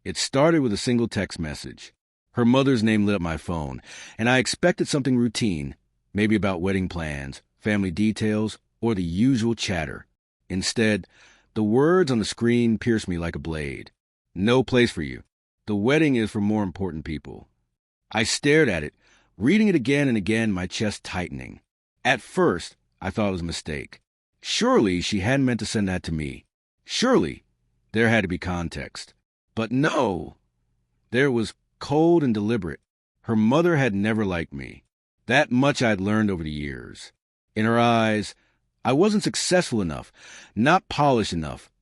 It started with a single text message. Her mother's name lit up my phone, and I expected something routine, maybe about wedding plans, family details, or the usual chatter. Instead, the words on the screen pierced me like a blade. No place for you. The wedding is for more important people. I stared at it, reading it again and again, my chest tightening. At first, I thought it was a mistake. Surely she hadn't meant to send that to me. Surely there had to be context. But no! There was cold and deliberate. Her mother had never liked me. That much I'd learned over the years. In her eyes, I wasn't successful enough, not polished enough,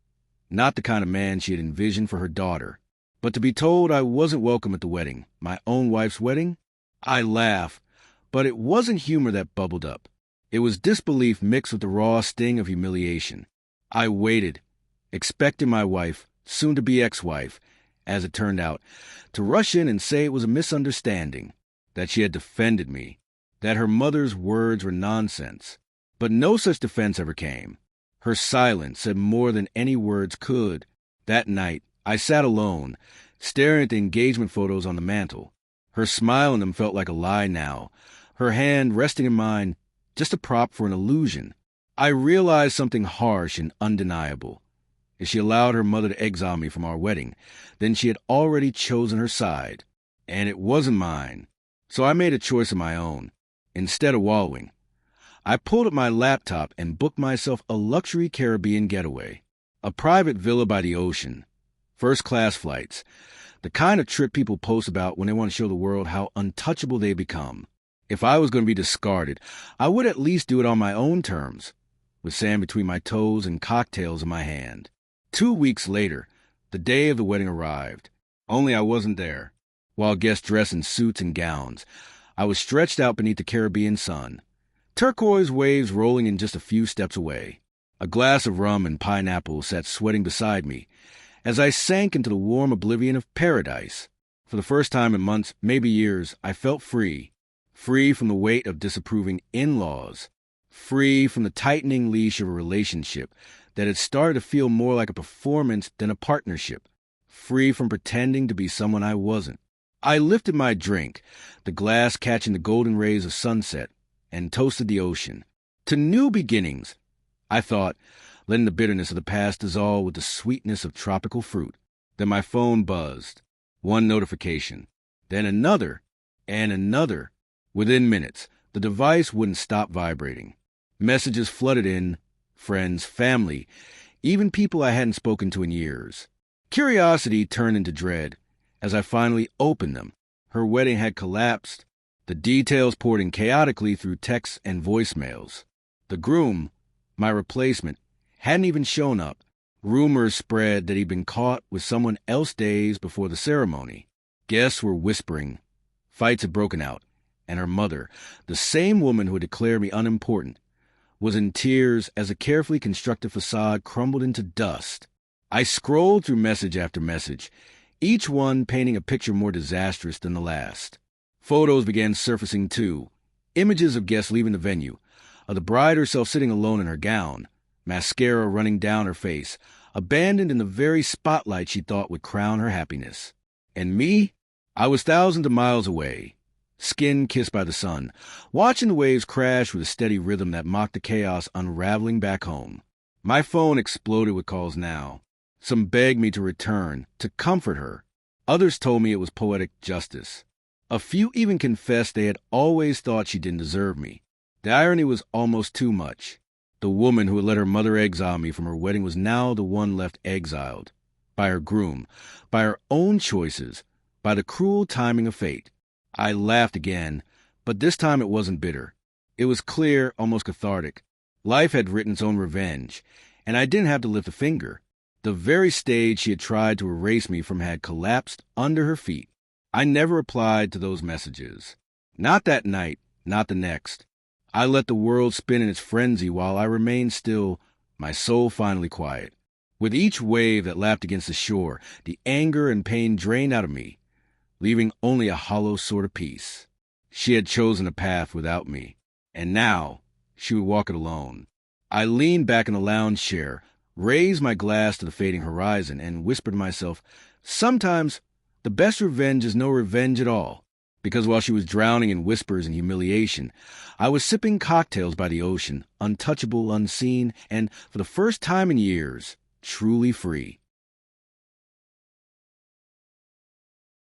not the kind of man she had envisioned for her daughter. But to be told I wasn't welcome at the wedding, my own wife's wedding? I laughed, but it wasn't humor that bubbled up. It was disbelief mixed with the raw sting of humiliation. I waited, expecting my wife, soon-to-be ex-wife, as it turned out, to rush in and say it was a misunderstanding, that she had defended me, that her mother's words were nonsense. But no such defense ever came. Her silence said more than any words could. That night, I sat alone, staring at the engagement photos on the mantel. Her smile in them felt like a lie now, her hand resting in mine, just a prop for an illusion. I realized something harsh and undeniable. If she allowed her mother to exile me from our wedding, then she had already chosen her side, and it wasn't mine. So I made a choice of my own. Instead of wallowing, I pulled up my laptop and booked myself a luxury Caribbean getaway, a private villa by the ocean, first-class flights, the kind of trip people post about when they want to show the world how untouchable they become. If I was going to be discarded, I would at least do it on my own terms, with sand between my toes and cocktails in my hand. 2 weeks later, the day of the wedding arrived. Only I wasn't there. While guests dressed in suits and gowns, I was stretched out beneath the Caribbean sun, turquoise waves rolling in just a few steps away. A glass of rum and pineapple sat sweating beside me as I sank into the warm oblivion of paradise. For the first time in months, maybe years, I felt free. Free from the weight of disapproving in-laws. Free from the tightening leash of a relationship that had started to feel more like a performance than a partnership. Free from pretending to be someone I wasn't. I lifted my drink, the glass catching the golden rays of sunset, and toasted the ocean. To new beginnings, I thought, letting the bitterness of the past dissolve with the sweetness of tropical fruit. Then my phone buzzed. One notification, then another, and another. Within minutes, the device wouldn't stop vibrating. Messages flooded in, friends, family, even people I hadn't spoken to in years. Curiosity turned into dread as I finally opened them. Her wedding had collapsed. The details poured in chaotically through texts and voicemails. The groom, my replacement, hadn't even shown up. Rumors spread that he'd been caught with someone else days before the ceremony. Guests were whispering. Fights had broken out, and her mother, the same woman who had declared me unimportant, was in tears as a carefully constructed facade crumbled into dust. I scrolled through message after message, each one painting a picture more disastrous than the last. Photos began surfacing too, images of guests leaving the venue, of the bride herself sitting alone in her gown, mascara running down her face, abandoned in the very spotlight she thought would crown her happiness. And me? I was thousands of miles away, skin kissed by the sun, watching the waves crash with a steady rhythm that mocked the chaos unraveling back home. My phone exploded with calls now. Some begged me to return, to comfort her. Others told me it was poetic justice. A few even confessed they had always thought she didn't deserve me. The irony was almost too much. The woman who had let her mother exile me from her wedding was now the one left exiled. By her groom, by her own choices, by the cruel timing of fate. I laughed again, but this time it wasn't bitter. It was clear, almost cathartic. Life had written its own revenge, and I didn't have to lift a finger. The very stage she had tried to erase me from had collapsed under her feet. I never replied to those messages. Not that night, not the next. I let the world spin in its frenzy while I remained still, my soul finally quiet. With each wave that lapped against the shore, the anger and pain drained out of me, leaving only a hollow sort of peace. She had chosen a path without me, and now she would walk it alone. I leaned back in the lounge chair, raised my glass to the fading horizon, and whispered to myself, Sometimes, the best revenge is no revenge at all, because while she was drowning in whispers and humiliation, I was sipping cocktails by the ocean, untouchable, unseen, and, for the first time in years, truly free.